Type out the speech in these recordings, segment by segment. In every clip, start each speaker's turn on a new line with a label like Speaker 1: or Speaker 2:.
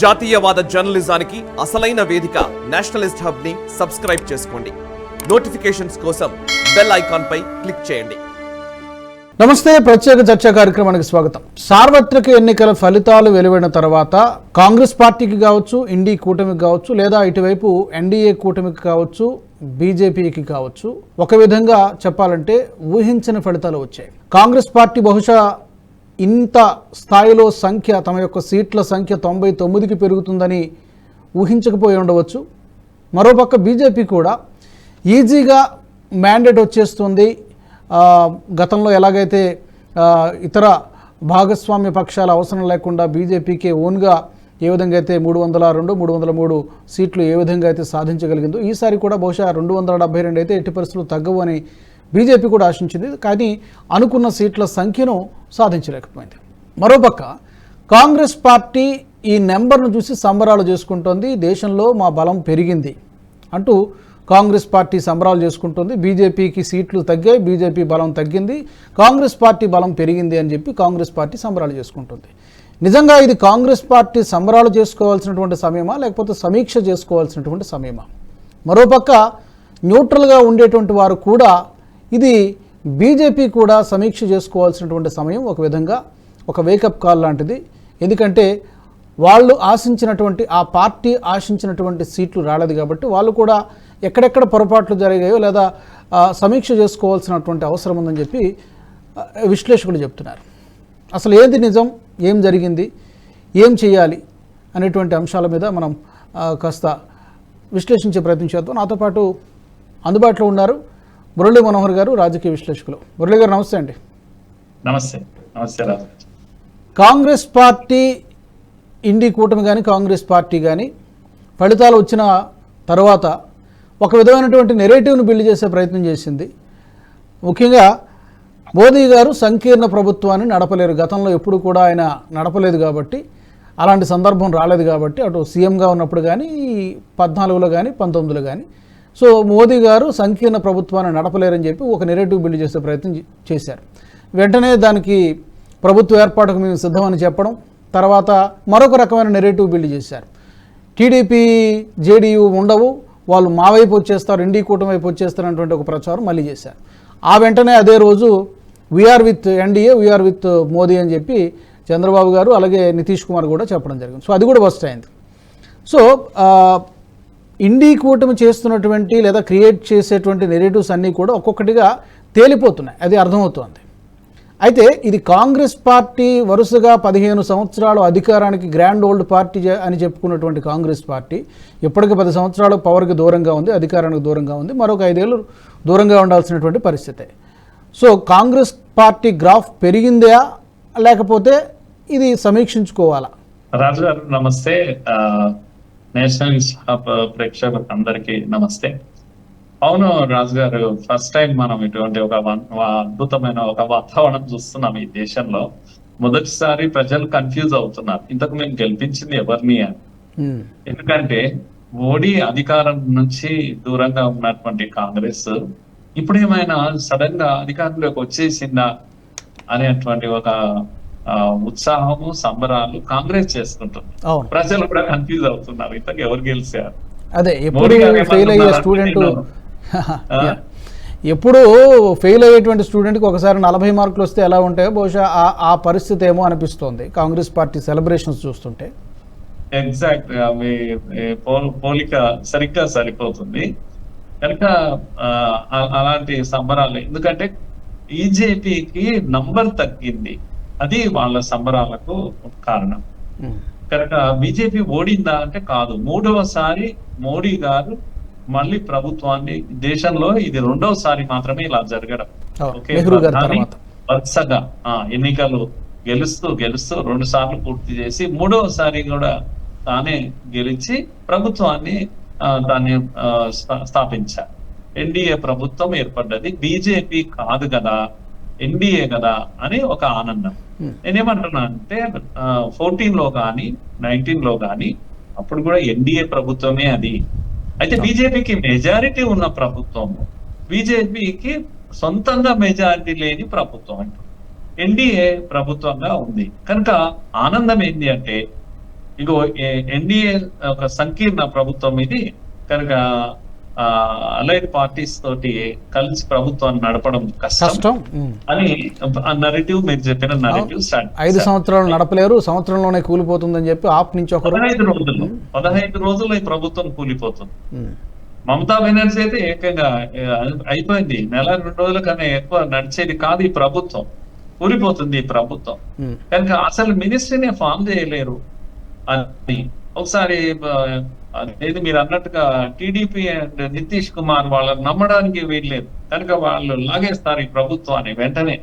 Speaker 1: జాతీయవాద జర్నలిజానికి అసలైన వేదిక నేషనలిస్ట్ హబ్ ని సబ్స్క్రైబ్ చేసుకోండి. నోటిఫికేషన్స్ కోసం బెల్ ఐకాన్ పై క్లిక్ చేయండి.
Speaker 2: నమస్తే, ప్రత్యేక చర్చా కార్యక్రమానికి స్వాగతం. సార్వత్రిక ఎన్నికల ఫలితాలు వెలువడిన తర్వాత కాంగ్రెస్ పార్టీకి కావచ్చు, ఇండీ కూటమికి కావచ్చు, లేదా ఇటువైపు ఎన్డీఏ కూటమికి కావచ్చు, బీజేపీకి కావచ్చు, ఒక విధంగా చెప్పాలంటే ఊహించని ఫలితాలు వచ్చాయి. కాంగ్రెస్ పార్టీ బహుశా ఇంత స్థాయిలో తమ యొక్క సీట్ల సంఖ్య 99కి పెరుగుతుందని ఊహించకపోయి ఉండవచ్చు. మరోపక్క బీజేపీ కూడా ఈజీగా మ్యాండేట్ వచ్చేస్తుంది. గతంలో ఎలాగైతే ఇతర భాగస్వామ్య పక్షాల అవసరం లేకుండా బీజేపీకి ఓన్గా ఏ విధంగా అయితే 302, 303 సీట్లు ఏ విధంగా అయితే సాధించగలిగిందో ఈసారి కూడా బహుశా 272 అయితే ఎట్టి పరిస్థితులు తగ్గవు అని బీజేపీ కూడా ఆశించింది. కానీ అనుకున్న సీట్ల సంఖ్యను సాధించలేకపోయింది. మరోపక్క కాంగ్రెస్ పార్టీ ఈ నెంబర్ను చూసి సంబరాలు చేసుకుంటోంది. దేశంలో మా బలం పెరిగింది అంటూ కాంగ్రెస్ పార్టీ సంబరాలు చేసుకుంటుంది. బీజేపీకి సీట్లు తగ్గాయి, బీజేపీ బలం తగ్గింది, కాంగ్రెస్ పార్టీ బలం పెరిగింది అని చెప్పి కాంగ్రెస్ పార్టీ సంబరాలు చేసుకుంటుంది. నిజంగా ఇది కాంగ్రెస్ పార్టీ సంబరాలు చేసుకోవాల్సినటువంటి సమయమా, లేకపోతే సమీక్ష చేసుకోవాల్సినటువంటి సమయమా? మరోపక్క న్యూట్రల్గా ఉండేటువంటి వారు కూడా ఇది బీజేపీ కూడా సమీక్ష చేసుకోవాల్సినటువంటి సమయం, ఒక విధంగా ఒక వేకప్ కాల్ లాంటిది. ఎందుకంటే వాళ్ళు ఆశించినటువంటి, ఆ పార్టీ ఆశించినటువంటి సీట్లు రాలేదు కాబట్టి వాళ్ళు కూడా ఎక్కడెక్కడ పొరపాట్లు జరిగాయో లేదా సమీక్ష చేసుకోవాల్సినటువంటి అవసరం ఉందని చెప్పి విశ్లేషకులు చెప్తున్నారు. అసలు ఏది నిజం, ఏం జరిగింది, ఏం చేయాలి అనేటువంటి అంశాల మీద మనం కాస్త విశ్లేషించే ప్రయత్నం చేద్దాం. నాతో పాటు అందుబాటులో ఉన్నారు మురళీ మనోహర్ గారు, రాజకీయ విశ్లేషకులు. మురళీ గారు నమస్తే అండి.
Speaker 3: నమస్తే. నమస్తే.
Speaker 2: కాంగ్రెస్ పార్టీ, ఇండీ కూటమి కానీ కాంగ్రెస్ పార్టీ కానీ ఫలితాలు వచ్చిన తర్వాత ఒక విధమైనటువంటి నెరేటివ్ను బిల్డ్ చేసే ప్రయత్నం చేసింది. ముఖ్యంగా మోదీ గారు సంకీర్ణ ప్రభుత్వాన్ని నడపలేరు, గతంలో ఎప్పుడు కూడా ఆయన నడపలేదు కాబట్టి, అలాంటి సందర్భం రాలేదు కాబట్టి, అటు సీఎంగా ఉన్నప్పుడు కానీ 14లో కానీ 19లో కానీ. సో మోదీ గారు సంకీర్ణ ప్రభుత్వాన్ని నడపలేరని చెప్పి ఒక నెరేటివ్ బిల్డ్ చేసే ప్రయత్నం చేశారు. వెంటనే దానికి ప్రభుత్వ ఏర్పాటుకు మేము సిద్ధమని చెప్పడం, తర్వాత మరొక రకమైన నెరేటివ్ బిల్డ్ చేశారు. టీడీపీ జేడీయూ ఉండవు, వాళ్ళు మా వైపు వచ్చేస్తారు, ఇండీ కూటమి వైపు వచ్చేస్తారు అనేటువంటి ఒక ప్రచారం మళ్ళీ చేశారు. ఆ వెంటనే అదే రోజు we are with NDA, we are with Modi అని చెప్పి చంద్రబాబు గారు అలాగే నితీష్ కుమార్ కూడా చెప్పడం జరిగింది. సో అది కూడా బస్ట్ అయింది. సో ఇండీ కూటమి చేస్తున్నటువంటి లేదా క్రియేట్ చేసేటువంటి నెరేటివ్స్ అన్నీ కూడా ఒక్కొక్కటిగా తేలిపోతున్నాయి, అది అర్థమవుతోంది. అయితే ఇది కాంగ్రెస్ పార్టీ వరుసగా 15 సంవత్సరాలు అధికారానికి గ్రాండ్ ఓల్డ్ పార్టీ అని చెప్పుకున్నటువంటి కాంగ్రెస్ పార్టీ ఇప్పటికి 10 సంవత్సరాలు పవర్కి దూరంగా ఉంది, అధికారానికి దూరంగా ఉంది, మరొక 5 ఏళ్ళు దూరంగా ఉండాల్సినటువంటి పరిస్థితి. సో కాంగ్రెస్ పార్టీ గ్రాఫ్ పెరిగిందా, లేకపోతే ఇది సమీక్షించుకోవాలా?
Speaker 3: రాజు గారు నమస్తే. నేషనల్ ప్రేక్షకులకు అందరికీ నమస్తే. అవును రాజు గారు, ఫస్ట్ టైం మనం ఇటువంటి ఒక అద్భుతమైన ఒక వాతావరణం చూస్తున్నాం ఈ దేశంలో. మొదటిసారి ప్రజలు కన్ఫ్యూజ్ అవుతున్నారు, ఇంతకు మేము గెలిపించింది ఎవరిని అని. ఎందుకంటే మోడీ అధికారం నుంచి దూరంగా ఉన్నటువంటి కాంగ్రెస్ ఇప్పుడు ఏమైనా సడన్ గా అధికారంలోకి వచ్చేసిందా అనేటువంటి ఒక ఉత్సాహము, సంబరాలు కాంగ్రెస్ చేసుకుంటుంది. ప్రజలు కూడా కన్ఫ్యూజ్ అవుతున్నారు, ఇంతకు ఎవరు గెలిచారు.
Speaker 2: అదే ఎప్పుడు ఫెయిల్ అయ్యే స్టూడెంట్, ఎప్పుడు ఫెయిల్ అయ్యేటువంటి స్టూడెంట్కి ఒకసారి 40 మార్కులు వస్తే ఎలా ఉంటాయో బహుశా ఆ పరిస్థితి ఏమో అనిపిస్తోంది కాంగ్రెస్ పార్టీ సెలబ్రేషన్స్ చూస్తుంటే.
Speaker 3: ఎగ్జాక్ట్ గా మీ పోలిక సరిగ్గా సరిపోతుంది కనుక అలాంటి సంబరాలు. ఎందుకంటే బీజేపీకి నంబర్ తగ్గింది, అది వాళ్ళ సంబరాలకు కారణం. కనుక బీజేపీ ఓడిందా అంటే కాదు, 3వసారి మోడీ గారు మళ్ళీ ప్రభుత్వాన్ని, దేశంలో ఇది 2వసారి మాత్రమే ఇలా జరగడం. వరుసగా ఎన్నికలు గెలుస్తూ 2 సార్లు పూర్తి చేసి 3వసారి కూడా తానే గెలిచి ప్రభుత్వాన్ని దాన్ని స్థాపించారు. ఎన్డీఏ ప్రభుత్వం ఏర్పడ్డది, బీజేపీ కాదు కదా, ఎన్డీఏ కదా అని ఒక ఆనందం. నేనేమంటున్నా అంటే 14లో కానీ 19లో కానీ అప్పుడు కూడా ఎన్డీఏ ప్రభుత్వమే అది. అయితే బీజేపీకి మెజారిటీ ఉన్న ప్రభుత్వం, బీజేపీకి సొంతంగా మెజారిటీ లేని ప్రభుత్వం అంటూ ఎన్డీఏ ప్రభుత్వంగా ఉంది. కనుక ఆనందం ఏంటి అంటే ఇగో ఎన్డీఏ ఒక సంకీర్ణ ప్రభుత్వం ఇది కనుక అలైడ్ పార్టీస్ తోటి కలిసి ప్రభుత్వాన్ని నడపడం కష్టం అని నరేటివ్, మీరు చెప్పిన నరేటివ్ స్టార్ట్
Speaker 2: 5 సంవత్సరాలు నడపలేరు, సంవత్సరంలోనే కూలిపోతుందని చెప్పి ఆప్ నుంచి ఒక
Speaker 3: 15 రోజుల్లో ఈ ప్రభుత్వం కూలిపోతుంది. మమతా బెనర్జీ అయితే ఏకంగా అయిపోయింది, 1-2 రోజుల కన్నా ఎక్కువ నడిచేది కాదు ఈ ప్రభుత్వం, కూలిపోతుంది ఈ ప్రభుత్వం. కనుక అసలు మినిస్ట్రీనే ఫామ్ చేయలేరు అని ఒకసారి అదేది మీరు అన్నట్టుగా టీడీపీ అండ్ నితీష్ కుమార్ వాళ్ళని నమ్మడానికి వీల్లేదు కనుక వాళ్ళు లాగేస్తారు ఈ ప్రభుత్వాన్ని వెంటనే.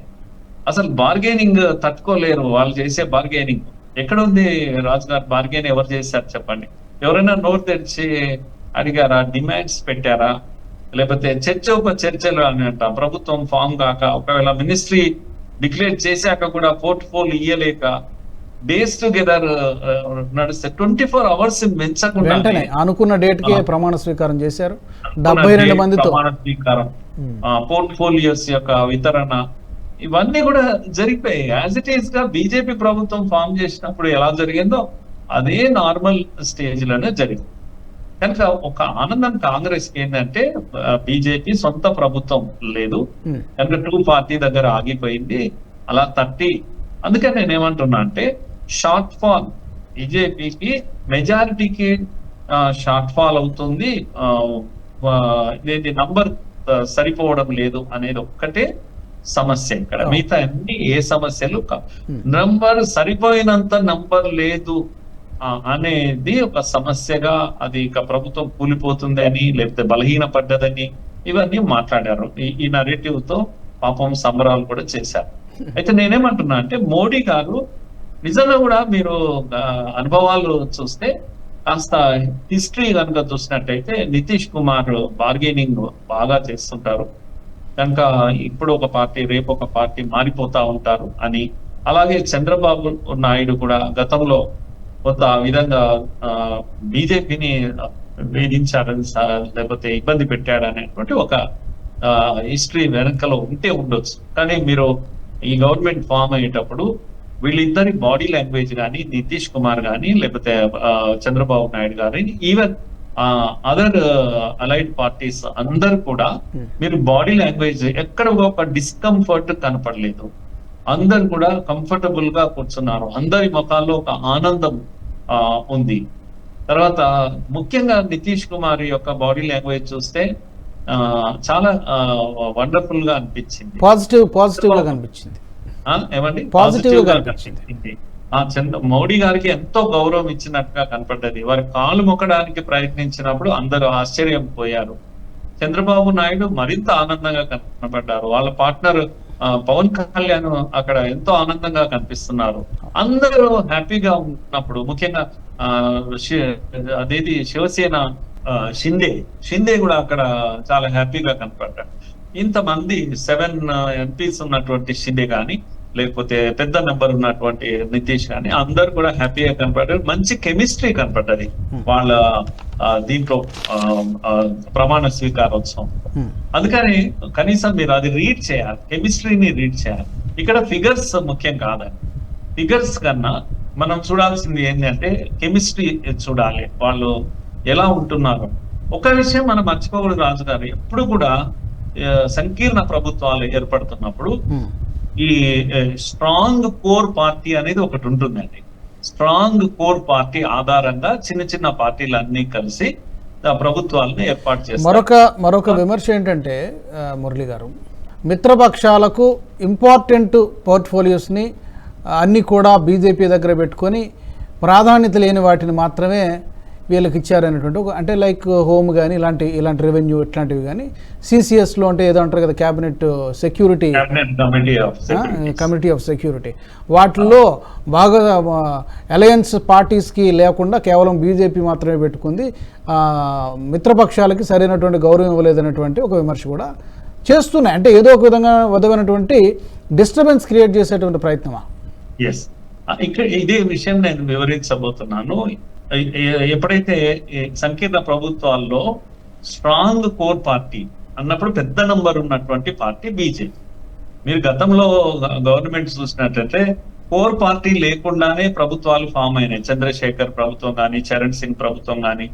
Speaker 3: అసలు బార్గెనింగ్ తట్టుకోలేరు వాళ్ళు చేసే బార్గెనింగ్. ఎక్కడ ఉంది రాజు గారు బార్గెన్ ఎవరు చేశారు చెప్పండి? ఎవరైనా నోరు తెరిచి అడిగారా? డిమాండ్స్ పెట్టారా? లేకపోతే చర్చలు అని అంట ప్రభుత్వం ఫామ్ కాక, ఒకవేళ మినిస్ట్రీ డిక్లేర్ చేశాక కూడా పోర్ట్ఫోలియో ఇయ్యలేక డేస్ టుగెదర్ నడిస్తే 24 hours పెంచకుండా
Speaker 2: వెంటనే అనుకున్న డేట్ కి ప్రమాణ స్వీకారం చేశారు 72 మందితో.
Speaker 3: ప్రమాణ స్వీకారం, పోర్ట్ఫోలియోస్ యొక్క వితరణ, ఇవన్నీ కూడా జరిగిపోయాయి. యాజ్ ఇట్ ఈస్ గా బీజేపీ ప్రభుత్వం ఫామ్ చేసినప్పుడు ఎలా జరిగిందో అదే నార్మల్ స్టేజ్ లోనే జరిగింది. కనుక ఒక ఆనందం కాంగ్రెస్ కి ఏంటంటే బీజేపీ సొంత ప్రభుత్వం లేదు కనుక 2 పార్టీ దగ్గర ఆగిపోయింది అలా 30. అందుకని నేనేమంటున్నా అంటే షార్ట్ ఫాల్ బీజేపీకి మెజారిటీకి షార్ట్ ఫాల్ అవుతుంది, ఇదేంటి నంబర్ సరిపోవడం లేదు అనేది ఒక్కటే సమస్య. ఇక్కడ మిగతా అన్ని ఏ సమస్యలు నంబర్ సరిపోయినంత నంబర్ లేదు అనేది ఒక సమస్యగా, అది ఇక ప్రభుత్వం కూలిపోతుంది అని లేకపోతే బలహీన పడ్డదని ఇవన్నీ మాట్లాడారు. ఈ నరేటివ్ తో పాపం సంబరాలు కూడా చేశారు. అయితే నేనేమంటున్నా అంటే మోడీ గారు నిజంగా కూడా మీరు అనుభవాలు చూస్తే కాస్త హిస్టరీ కనుక చూసినట్టయితే నితీష్ కుమార్ బార్గెనింగ్ బాగా చేస్తుంటారు కనుక ఇప్పుడు ఒక పార్టీ రేపు ఒక పార్టీ మారిపోతా ఉంటారు అని. అలాగే చంద్రబాబు నాయుడు కూడా గతంలో కొంత విధంగా బీజేపీని వేధించారని లేకపోతే ఇబ్బంది పెట్టాడనేటువంటి ఒక హిస్టరీ వెనకలో ఉంటే ఉండొచ్చు. కానీ మీరు ఈ గవర్నమెంట్ ఫామ్ అయ్యేటప్పుడు వీళ్ళిద్దరి బాడీ లాంగ్వేజ్ కానీ నితీష్ కుమార్ కానీ లేకపోతే చంద్రబాబు నాయుడు గాని ఈవెన్ అదర్ అలైడ్ పార్టీస్ అందరు కూడా మీరు బాడీ లాంగ్వేజ్ ఎక్కడ ఒక డిస్కంఫర్ట్ కనపడలేదు, అందరు కూడా కంఫర్టబుల్ గా కూర్చున్నారు, అందరి ముఖాల్లో ఒక ఆనందం ఉంది. తర్వాత ముఖ్యంగా నితీష్ కుమార్ యొక్క బాడీ లాంగ్వేజ్ చూస్తే చాలా వండర్ఫుల్ గా అనిపించింది,
Speaker 2: పాజిటివ్ గా కనిపించింది.
Speaker 3: ఏమండి
Speaker 2: పాజిటివ్ గా కనిపించింది.
Speaker 3: మోడీ గారికి ఎంతో గౌరవం ఇచ్చినట్టుగా కనపడ్డది. వారి కాలు మొక్కడానికి ప్రయత్నించినప్పుడు అందరూ ఆశ్చర్యం పోయారు. చంద్రబాబు నాయుడు మరింత ఆనందంగా కనపడ్డారు. వాళ్ళ పార్ట్నర్ పవన్ కళ్యాణ్ అక్కడ ఎంతో ఆనందంగా కనిపిస్తున్నారు. అందరూ హ్యాపీగా ఉన్నప్పుడు ముఖ్యంగా అదేది శివసేన షిండే కూడా అక్కడ చాలా హ్యాపీగా కనపడ్డాడు. ఇంతమంది 7 ఎంపీస్ ఉన్నటువంటి షిండే గాని లేకపోతే పెద్ద నెంబర్ ఉన్నటువంటి నితీష్ గాని అందరు కూడా హ్యాపీగా కనపడ్డారు. మంచి కెమిస్ట్రీ కనపడ్డది వాళ్ళ దీంట్లో ప్రమాణ స్వీకారోత్సవం. అందుకని కనీసం మీరు అది రీడ్ చేయాలి, కెమిస్ట్రీని రీడ్ చేయాలి. ఇక్కడ ఫిగర్స్ ముఖ్యం కాదని, ఫిగర్స్ కన్నా మనం చూడాల్సింది ఏంటంటే కెమిస్ట్రీ చూడాలి, వాళ్ళు ఎలా ఉంటున్నారు. ఒక విషయం మనం మర్చిపోకూడదు రాజు గారు, ఎప్పుడు కూడా సంకీర్ణ ప్రభుత్వాలు ఏర్పడుతున్నప్పుడు ఈ స్ట్రాంగ్ కోర్ పార్టీ అనేది ఒకటి ఉంటుందండి. స్ట్రాంగ్ కోర్ పార్టీ ఆధారంగా చిన్న చిన్న పార్టీలు అన్ని కలిసి ప్రభుత్వాలను ఏర్పాటు చేస్తారు.
Speaker 2: మరొక విమర్శ ఏంటంటే మురళి గారు, మిత్రపక్షాలకు ఇంపార్టెంట్ పోర్ట్ఫోలియోస్ని అన్ని కూడా బీజేపీ దగ్గర పెట్టుకొని ప్రాధాన్యత లేని వాటిని మాత్రమే వీళ్ళకి ఇచ్చారనేటువంటి ఒక, అంటే లైక్ హోమ్ కానీ ఇలాంటి రెవెన్యూ ఇట్లాంటివి కానీ, సిసిఎస్లో అంటే ఏదో అంటారు కదా cabinet security committee of security, వాటిల్లో బాగా అలయన్స్ పార్టీస్కి లేకుండా కేవలం బీజేపీ మాత్రమే పెట్టుకుంది, మిత్రపక్షాలకి సరైనటువంటి గౌరవం ఇవ్వలేదనేటువంటి ఒక విమర్శ కూడా చేస్తున్నాయి. అంటే ఏదో ఒక విధంగా వదవనటువంటి డిస్టర్బెన్స్ క్రియేట్ చేసేటువంటి ప్రయత్నమా?
Speaker 3: ఇక్కడ ఇదే విషయం నేను వివరించబోతున్నాను. ఎప్పుడైతే సంకీర్ణ ప్రభుత్వాల్లో స్ట్రాంగ్ కోర్ పార్టీ అన్నప్పుడు పెద్ద నంబర్ ఉన్నటువంటి పార్టీ బీజేపీ. మీరు గతంలో గవర్నమెంట్ చూసినట్లయితే కోర్ పార్టీ లేకుండానే ప్రభుత్వాలు ఫామ్ అయినాయి. చంద్రశేఖర్ ప్రభుత్వం కానీ, చరణ్ సింగ్ ప్రభుత్వం కానీ,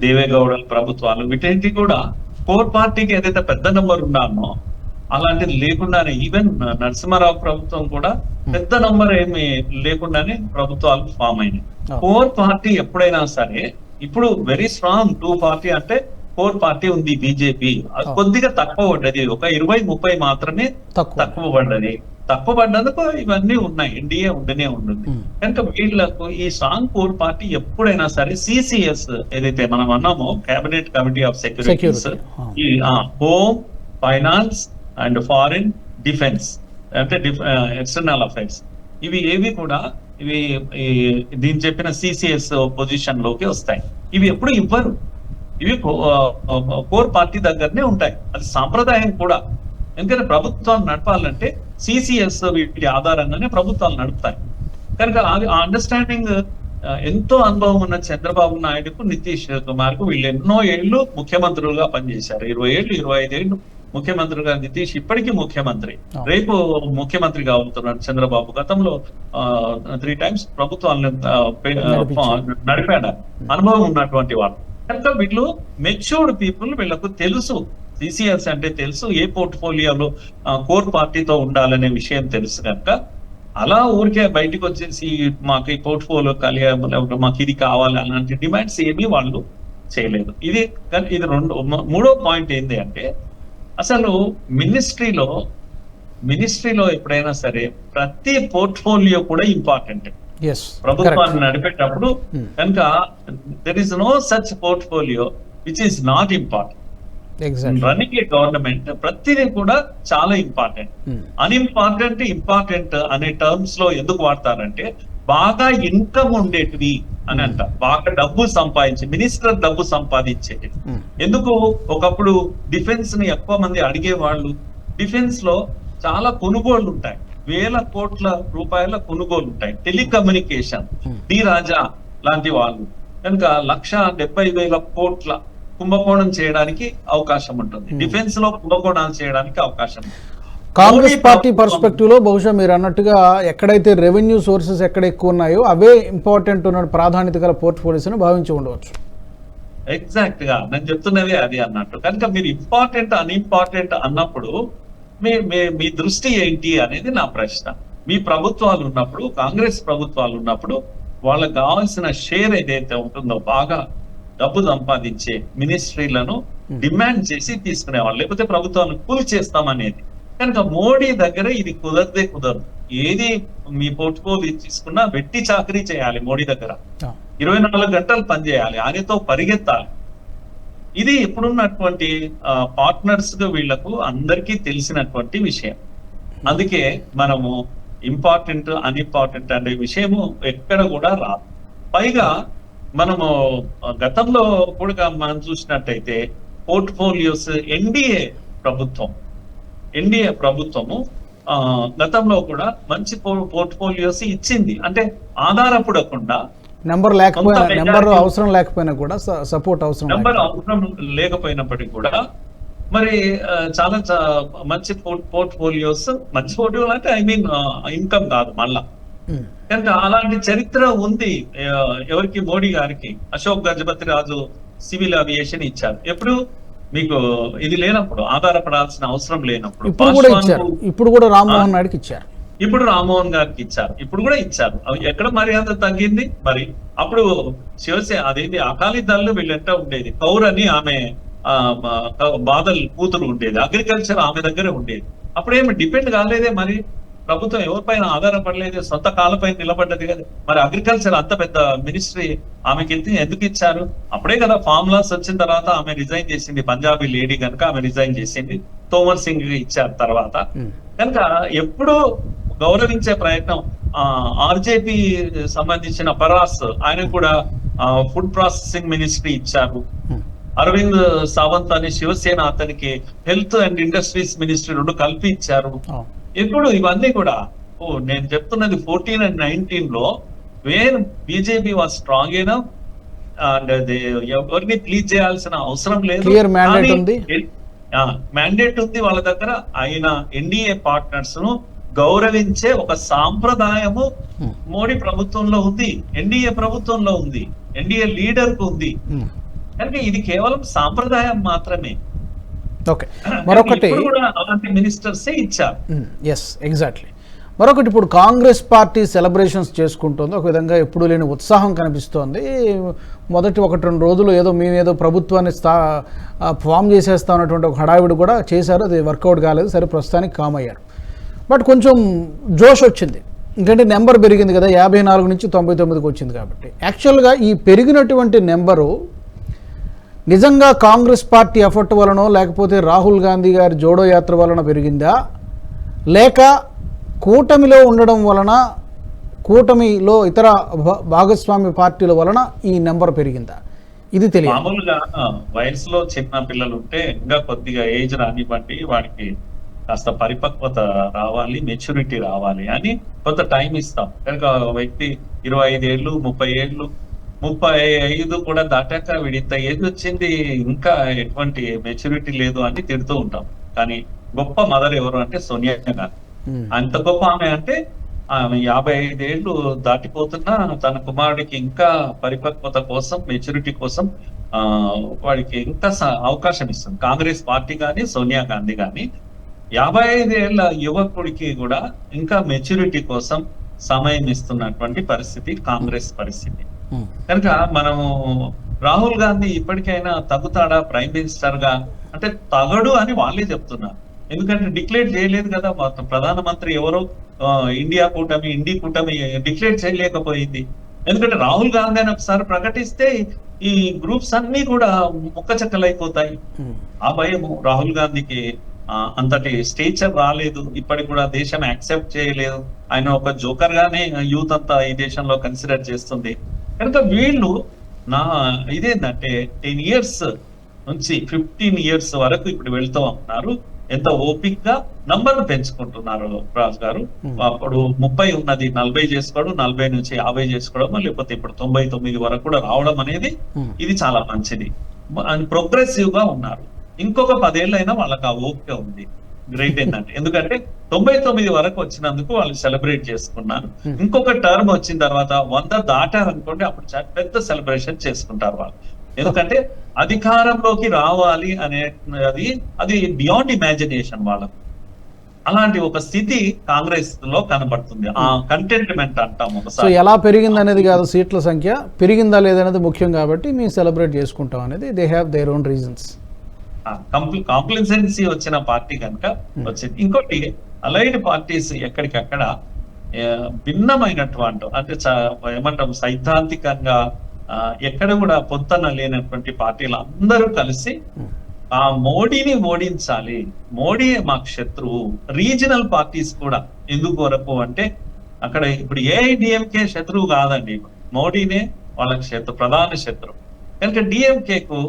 Speaker 3: దేవేగౌడ ప్రభుత్వాలు, వీటి కూడా కోర్ పార్టీకి ఏదైతే పెద్ద నంబర్ ఉన్నానో అలాంటిది లేకుండానే, ఈవెన్ నరసింహారావు ప్రభుత్వం కూడా పెద్ద నంబర్ ఏమి లేకుండానే ప్రభుత్వాలు ఫామ్ అయినాయి. కోర్ పార్టీ ఎప్పుడైనా సరే, ఇప్పుడు వెరీ స్ట్రాంగ్ 2 పార్టీ అంటే కోర్ పార్టీ ఉంది బీజేపీ, కొద్దిగా తక్కువ పడ్డది, ఒక 20-30 మాత్రమే తక్కువ పడ్డది. తక్కువ పడ్డందుకు ఇవన్నీ ఉన్నాయి, ఎన్డీఏ ఉండనే ఉంటుంది. కనుక వీళ్ళకు ఈ స్ట్రాంగ్ కోర్ పార్టీ ఎప్పుడైనా సరే సిసిఎస్ ఏదైతే మనం అన్నామో, కేబినెట్ కమిటీ ఆఫ్ సెక్యూరిటీస్, ఈ home, finance and foreign, defence అంటే ఎక్స్టర్నల్ అఫైర్స్, ఇవి ఏవి కూడా ఇవి దీని చెప్పిన సిసిఎస్ పొజిషన్ లోకి వస్తాయి. ఇవి ఎప్పుడు ఇవ్వరు, ఇవి కోర్ పార్టీ దగ్గరనే ఉంటాయి. అది సాంప్రదాయం కూడా. ఎందుకంటే ప్రభుత్వాలు నడపాలంటే సిసిఎస్ వీటి ఆధారంగానే ప్రభుత్వాలు నడుపుతాయి. కనుక ఆ అండర్స్టాండింగ్ ఎంతో అనుభవం ఉన్న చంద్రబాబు నాయుడుకు, నితీష్ కుమార్ కు వీళ్ళు ఎన్నో ఏళ్ళు ముఖ్యమంత్రులుగా పనిచేశారు. 20 ఏళ్ళు 25 ఏళ్ళు ముఖ్యమంత్రిగా నితీష్ ఇప్పటికీ ముఖ్యమంత్రి, రేపు ముఖ్యమంత్రిగా అవుతున్నారు చంద్రబాబు. గతంలో 3 times ప్రభుత్వాలను నడిపాడు, అనుభవం ఉన్నటువంటి వాళ్ళు. కనుక వీళ్ళు మెచ్యూర్డ్ పీపుల్, వీళ్ళకు తెలుసు సిసిఎస్ అంటే తెలుసు, ఏ పోర్ట్ఫోలియోలో కోర్ పార్టీతో ఉండాలనే విషయం తెలుసు. కనుక అలా ఊరికే బయటకు వచ్చేసి మాకు ఈ పోర్ట్ఫోలియో కలిగి మాకు ఇది కావాలి అలాంటి డిమాండ్స్ ఏమీ వాళ్ళు చేయలేదు. ఇది మూడో పాయింట్ ఏంటి అంటే, అసలు మినిస్ట్రీలో ఎప్పుడైనా సరే ప్రతి పోర్ట్ఫోలియో కూడా ఇంపార్టెంట్. ప్రభుత్వాన్ని నడిపేటప్పుడు కనుక there is no such portfolio which is not important. Running a government ప్రతిదీ కూడా చాలా ఇంపార్టెంట్. అన్ఇంపార్టెంట్, ఇంపార్టెంట్ అనే టర్మ్స్ లో ఎందుకు వాడతారంటే, బాగా ఇన్కమ్ ఉండేటివి అని అంట, బాగా డబ్బు మినిస్టర్ డబ్బు సంపాదించేది. ఎందుకు ఒకప్పుడు డిఫెన్స్ ని ఎక్కువ మంది అడిగేవాళ్ళు, డిఫెన్స్ లో చాలా కొనుగోళ్లు ఉంటాయి, 1000 కోట్ల రూపాయల కొనుగోలు ఉంటాయి. టెలికమ్యూనికేషన్, డి రాజా లాంటి వాళ్ళు కనుక 1,70,000 కోట్ల కుంభకోణం చేయడానికి అవకాశం ఉంటుంది. డిఫెన్స్ లో కుంభకోణాలు చేయడానికి అవకాశం ఉంటుంది.
Speaker 2: కాంగ్రెస్ పార్టీ పర్స్పెక్టివ్ లో బహుశా మీరు అన్నట్టుగా ఎక్కడైతే రెవెన్యూ సోర్సెస్ ఎక్కడ ఎక్కువ ఉన్నాయో అవే ఇంపార్టెంట్ ఉన్న ప్రాధాన్యత గల పోర్ట్ఫోలియోస్ అని భావించి ఉండవచ్చు.
Speaker 3: ఎగ్జాక్ట్ గా నేను చెప్తున్నది అది అన్నట్టు. కనుక మీరు ఇంపార్టెంట్ అన్ఇంపార్టెంట్ అన్నప్పుడు మీ దృష్టి ఏంటి అనేది నా ప్రశ్న. మీ ప్రభుత్వాలు ఉన్నప్పుడు, కాంగ్రెస్ ప్రభుత్వాలు ఉన్నప్పుడు వాళ్ళకి కావాల్సిన షేర్ ఏదైతే ఉంటుందో, బాగా డబ్బు సంపాదించే మినిస్ట్రీలను డిమాండ్ చేసి తీసుకునేవాళ్ళు, లేకపోతే ప్రభుత్వాన్ని కూల్ చేస్తామనేది. కనుక మోడీ దగ్గర ఇది కుదరదు. ఏది మీ పోర్ట్ఫోలియో తీసుకున్నా వెట్టి చాకరీ చేయాలి మోడీ దగ్గర, 24 గంటలు పనిచేయాలి, ఆయనతో పరిగెత్తాలి. ఇది ఇప్పుడున్నటువంటి పార్ట్నర్స్ వీళ్లకు అందరికీ తెలిసినటువంటి విషయం. అందుకే మనము ఇంపార్టెంట్ అన్ఇంపార్టెంట్ అనే విషయము ఎక్కడ కూడా రాదు. పైగా మనము గతంలో కూడా మనం చూసినట్టయితే పోర్ట్ఫోలియోస్ ఎన్డీఏ ప్రభుత్వము గతంలో కూడా మంచి పోర్ట్ఫోలియోస్ ఇచ్చింది. అంటే ఆధారపడకుండా,
Speaker 2: నెంబర్ అవసరం లేకపోయినా కూడా, సపోర్ట్ అవసరం
Speaker 3: లేకపోయినప్పటికీ కూడా మరి చాలా మంచి పోర్ట్ఫోలియోస్, మంచి పోర్ట్ఫోలియో అంటే ఐ మీన్ ఇన్కమ్ కాదు మళ్ళా. కనుక అలాంటి చరిత్ర ఉంది ఎవరికి, మోడీ గారికి. అశోక్ గజపతి రాజు సివిల్ అవియేషన్ ఇచ్చారు. ఎప్పుడు మీకు ఇది లేనప్పుడు, ఆధారపడాల్సిన అవసరం లేనప్పుడు.
Speaker 2: ఇప్పుడు కూడా రామ్మోహన్ నాయుడుకి ఇచ్చారు,
Speaker 3: ఇప్పుడు రామ్మోహన్ గారికి ఇచ్చారు, ఇప్పుడు కూడా ఇచ్చారు. ఎక్కడ మర్యాద తగ్గింది మరి? అప్పుడు శివసేన అదేంటి అకాలీ దళ్ వీళ్ళంట ఉండేది, కౌర్ అని ఆమె బాదల్ కూతురు ఉండేది, అగ్రికల్చర్ ఆమె దగ్గరే ఉండేది. అప్పుడేమి డిపెండ్ కాలేదే మరి, ప్రభుత్వం ఎవరిపైన ఆధారపడలేదు, సొంత కాళ్ళపైన నిలబడ్డది కదా. మరి అగ్రికల్చర్ అంత పెద్ద మినిస్ట్రీ ఆమెకి ఎందుకు ఇచ్చారు? అప్పుడే కదా ఫార్ములాస్ వచ్చిన తర్వాత ఆమె రిజైన్ చేసింది, పంజాబీ లేడీ కనుక ఆమె రిజైన్ చేసింది, తోమర్ సింగ్ ఇచ్చారు తర్వాత. కనుక ఎప్పుడు గౌరవించే ప్రయత్నం. ఆర్జేపీ సంబంధించిన పరాస్, ఆయన కూడా ఫుడ్ ప్రాసెసింగ్ మినిస్ట్రీ ఇచ్చారు. అరవింద్ సావంత్ అని శివసేన అతనికి హెల్త్ అండ్ ఇండస్ట్రీస్ మినిస్ట్రీ 2 కలిపి ఇచ్చారు. ఇప్పుడు ఇవన్నీ కూడా నేను చెప్తున్నది 14 and 19 లో వేర్ బీజేపీ వాజ్ స్ట్రాంగ్ అయినా అండ్ ఎవరిని ప్లీజ్ చేయాల్సిన అవసరం లేదు, మ్యాండేట్ ఉంది వాళ్ళ దగ్గర. ఆయన ఎన్డీఏ పార్ట్నర్స్ ను గౌరవించే ఒక సాంప్రదాయము మోడీ ప్రభుత్వంలో ఉంది, ఎన్డీఏ ప్రభుత్వంలో ఉంది, ఎన్డీఏ లీడర్ కు ఉంది. కనుక ఇది కేవలం సాంప్రదాయం మాత్రమే.
Speaker 2: ఓకే, మరొకటి
Speaker 3: కూడా అలాంటి మినిస్టర్సే ఇచ్చారు.
Speaker 2: Yes, exactly. మరొకటి, ఇప్పుడు కాంగ్రెస్ పార్టీ సెలబ్రేషన్స్ చేసుకుంటోంది, ఒక విధంగా ఎప్పుడు లేని ఉత్సాహం కనిపిస్తోంది. మొదటి 1-2 రోజులు ఏదో మేమేదో ప్రభుత్వాన్ని ఫామ్ చేసేస్తా ఉన్నటువంటి ఒక హడావిడి కూడా చేశారు, అది వర్కౌట్ కాలేదు, సరే ప్రస్తుతానికి కామ్ అయ్యారు. బట్ కొంచెం జోష్ వచ్చింది, ఎందుకంటే నెంబర్ పెరిగింది కదా, 54 నుంచి 99కి వచ్చింది. కాబట్టి యాక్చువల్గా ఈ పెరిగినటువంటి నెంబరు నిజంగా కాంగ్రెస్ పార్టీ ఎఫర్ట్ వలనో లేకపోతే రాహుల్ గాంధీ గారి జోడో యాత్ర వలన పెరిగిందా, లేక కూటమిలో ఉండడం వలన, కూటమిలో ఇతర భాగస్వామ్య పార్టీల వలన ఈ నెంబర్ పెరిగిందా, ఇది తెలియదు.
Speaker 3: మామూలుగా వయసులో చిన్న పిల్లలు ఉంటే ఇంకా కొద్దిగా ఏజ్ రానివ్వండి, వాడికి కాస్త పరిపక్వత రావాలి, మెచ్యూరిటీ రావాలి అని కొంత టైం ఇస్తాం. కనుక వ్యక్తి 25 ఏళ్ళు 30 ఏళ్ళు 35 కూడా దాటాక వీడింత ఏజ్ వచ్చింది, ఇంకా ఎటువంటి మెచ్యూరిటీ లేదు అని తిడుతూ ఉంటాం. కానీ గొప్ప మదర్ ఎవరు అంటే సోనియా గాంధీ. అంత గొప్ప ఆమె అంటే ఆమె 55 ఏళ్ళు దాటిపోతున్నా తన కుమారుడికి ఇంకా పరిపక్వత కోసం, మెచ్యూరిటీ కోసం వాడికి ఇంకా అవకాశం ఇస్తుంది. కాంగ్రెస్ పార్టీ కానీ సోనియా గాంధీ కానీ 55 ఏళ్ల యువకుడికి కూడా ఇంకా మెచ్యూరిటీ కోసం సమయం ఇస్తున్నటువంటి పరిస్థితి కాంగ్రెస్ పరిస్థితి. కనుక మనము రాహుల్ గాంధీ ఇప్పటికైనా తగ్గుతాడా ప్రైమ్ మినిస్టర్ గా అంటే తగడు అని వాళ్ళే చెప్తున్నారు. ఎందుకంటే డిక్లేర్ చేయలేదు కదా, ప్రధానమంత్రి ఎవరో ఇండియా కూటమి డిక్లేర్ చేయలేకపోయింది. ఎందుకంటే రాహుల్ గాంధీ అని ఒకసారి ప్రకటిస్తే ఈ గ్రూప్స్ అన్ని కూడా ముక్కచెక్కలైపోతాయి. ఆ భయము రాహుల్ గాంధీకి అంతటి స్టేచర్ రాలేదు, ఇప్పటికి కూడా దేశం యాక్సెప్ట్ చేయలేదు. ఆయన ఒక జోకర్ గానే యూత్ అంతా ఈ దేశంలో కన్సిడర్ చేస్తుంది. కనుక వీళ్ళు ఇదేంటంటే 10 years నుంచి 15 years వరకు ఇప్పుడు వెళ్తూ ఉన్నారు. ఎంత ఓపిక్ గా నంబర్ పెంచుకుంటున్నారు రాజు గారు. అప్పుడు 30 ఉన్నది 40 చేసుకోవడం, 40 నుంచి 50 చేసుకోవడం, లేకపోతే ఇప్పుడు 99 వరకు కూడా రావడం అనేది ఇది చాలా మంచిది. ప్రోగ్రెసివ్ గా ఉన్నారు. ఇంకొక 10 ఏళ్ళైనా వాళ్ళకి ఆ ఓపిక ఉంది. గ్రేట్ ఏంటంటే ఎందుకంటే 99 వరకు వచ్చినందుకు వాళ్ళు సెలబ్రేట్ చేసుకున్నారు. ఇంకొక టర్మ్ వచ్చిన తర్వాత 100 దాటారనుకోండి, అప్పుడు పెద్ద సెలబ్రేషన్ చేసుకుంటారు వాళ్ళు. ఎందుకంటే అధికారంలోకి రావాలి అనేది అది బియాండ్ ఇమాజినేషన్ వాళ్ళకు. అలాంటి ఒక స్థితి కాంగ్రెస్ లో కనబడుతుంది. ఆ కంటెంట్మెంట్ అంటాం ఒకసారి.
Speaker 2: ఎలా పెరిగింది అనేది కాదు, సీట్ల సంఖ్య పెరిగిందా లేదనేది ముఖ్యం. కాబట్టి మేము సెలబ్రేట్ చేసుకుంటాం అనేది they have their own reasons.
Speaker 3: Complacency వచ్చిన పార్టీ కనుక వచ్చింది. ఇంకోటి అలైడ్ పార్టీస్ ఎక్కడికక్కడ భిన్నమైనటువంటి అంటే ఏమంటాం సైద్ధాంతికంగా ఎక్కడ కూడా పొంతన లేనటువంటి పార్టీలు అందరూ కలిసి ఆ మోడీని ఓడించాలి, మోడీ మాకు శత్రువు. రీజనల్ పార్టీస్ కూడా ఎందుకు వరకు అంటే అక్కడ ఇప్పుడు ఏఐడిఎంకే శత్రువు కాదండి, మోడీనే వాళ్ళకి ప్రధాన శత్రువు. కనుక డిఎంకేకు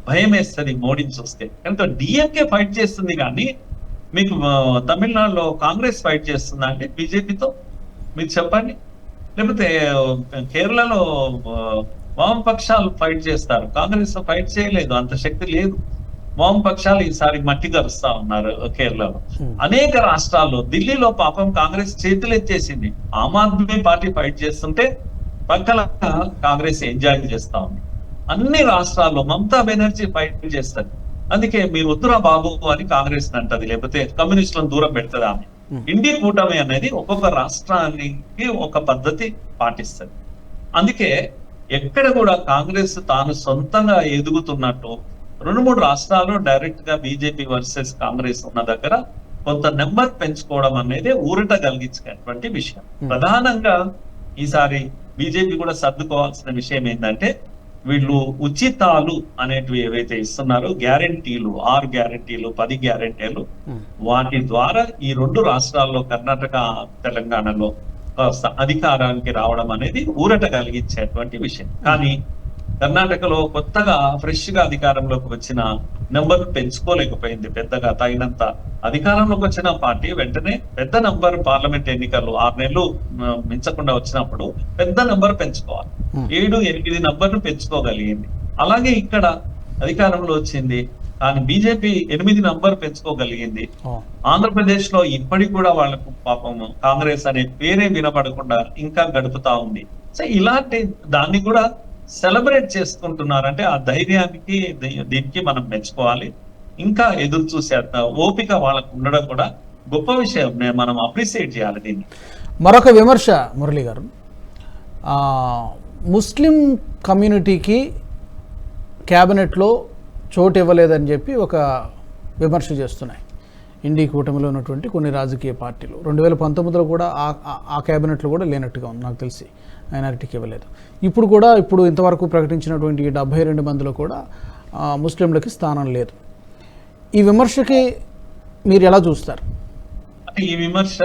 Speaker 3: భయం వేస్తుంది మోడీని చూస్తే. కనుక డిఎంకే ఫైట్ చేస్తుంది, కానీ మీకు తమిళనాడులో కాంగ్రెస్ ఫైట్ చేస్తుందా అంటే బీజేపీతో మీరు చెప్పండి. లేకపోతే కేరళలో వామపక్షాలు ఫైట్ చేస్తారు, కాంగ్రెస్ ఫైట్ చేయలేదు, అంత శక్తి లేదు. వామపక్షాలు ఈసారి మట్టి కరుస్తా ఉన్నారు కేరళలో. అనేక రాష్ట్రాల్లో, ఢిల్లీలో పాపం కాంగ్రెస్ చేతులు ఎత్తేసింది. ఆమ్ ఆద్మీ పార్టీ ఫైట్ చేస్తుంటే పక్కన కాంగ్రెస్ ఎంజాయ్ చేస్తా ఉంది. అన్ని రాష్ట్రాల్లో మమతా బెనర్జీ ఫైట్ చేస్తారు. అందుకే మీరు వద్దురా బాబు అని కాంగ్రెస్ అంటది, లేకపోతే కమ్యూనిస్టులను దూరం పెడుతుంది ఆమె. ఇండియా కూటమి అనేది ఒక్కొక్క రాష్ట్రానికి ఒక పద్ధతి పాటిస్తుంది. అందుకే ఎక్కడ కూడా కాంగ్రెస్ తాను సొంతంగా ఎదుగుతున్నట్టు 2-3 రాష్ట్రాలు డైరెక్ట్ గా బీజేపీ వర్సెస్ కాంగ్రెస్ ఉన్న దగ్గర కొంత నెంబర్ పెంచుకోవడం అనేది ఊరట కలిగించేటువంటి విషయం. ప్రధానంగా ఈసారి బీజేపీ కూడా సర్దుకోవాల్సిన విషయం ఏంటంటే వీళ్ళు ఉచితాలు అనేటివి ఏవైతే ఇస్తున్నారో, గ్యారెంటీలు, 6 గ్యారెంటీలు 10 గ్యారెంటీలు, వాటి ద్వారా ఈ 2 రాష్ట్రాల్లో కర్ణాటక తెలంగాణలో అధికారానికి రావడం అనేది ఊరట కలిగించేటువంటి విషయం. కానీ కర్ణాటకలో కొత్తగా ఫ్రెష్ గా అధికారంలోకి వచ్చిన నెంబర్ పెంచుకోలేకపోయింది పెద్దగా. తగినంత అధికారంలోకి వచ్చిన పార్టీ వెంటనే పెద్ద నెంబర్ పార్లమెంట్ ఎన్నికలు 6 నెలలు మించకుండా వచ్చినప్పుడు పెద్ద నెంబర్ పెంచుకోవాలి. 7-8 నెంబర్ను పెంచుకోగలిగింది. అలాగే ఇక్కడ అధికారంలో వచ్చింది కానీ బీజేపీ 8 నంబర్ పెంచుకోగలిగింది. ఆంధ్రప్రదేశ్ లో ఇప్పటికి కూడా వాళ్ళకు పాపం కాంగ్రెస్ అనే పేరే వినపడకుండా ఇంకా గడుపుతా ఉంది. సో ఇలాంటి దాన్ని కూడా సెలబ్రేట్ చేసుకుంటున్నారంటే ఆ ధైర్యానికి దీనికి మనం మెచ్చుకోవాలి. ఇంకా ఎదురు చూసేంత ఓపిక వాళ్ళకు ఉండడం కూడా గొప్ప విషయం. మనం అప్రిసియేట్ చేయాలి దీన్ని.
Speaker 2: మరొక విమర్శ మురళి గారు, ముస్లిం కమ్యూనిటీకి క్యాబినెట్లో చోటు ఇవ్వలేదని చెప్పి ఒక విమర్శ చేస్తున్నాయి ఇండి కూటమిలో ఉన్నటువంటి కొన్ని రాజకీయ పార్టీలు. 2019లో కూడా ఆ క్యాబినెట్లో కూడా లేనట్టుగా ఉంది నాకు తెలిసి, మైనారిటీకి ఇవ్వలేదు. ఇప్పుడు ఇంతవరకు ప్రకటించినటువంటి 72 మందిలో కూడా ముస్లింలకి స్థానం లేదు. ఈ విమర్శకి మీరు ఎలా చూస్తారు?
Speaker 3: అంటే ఈ విమర్శ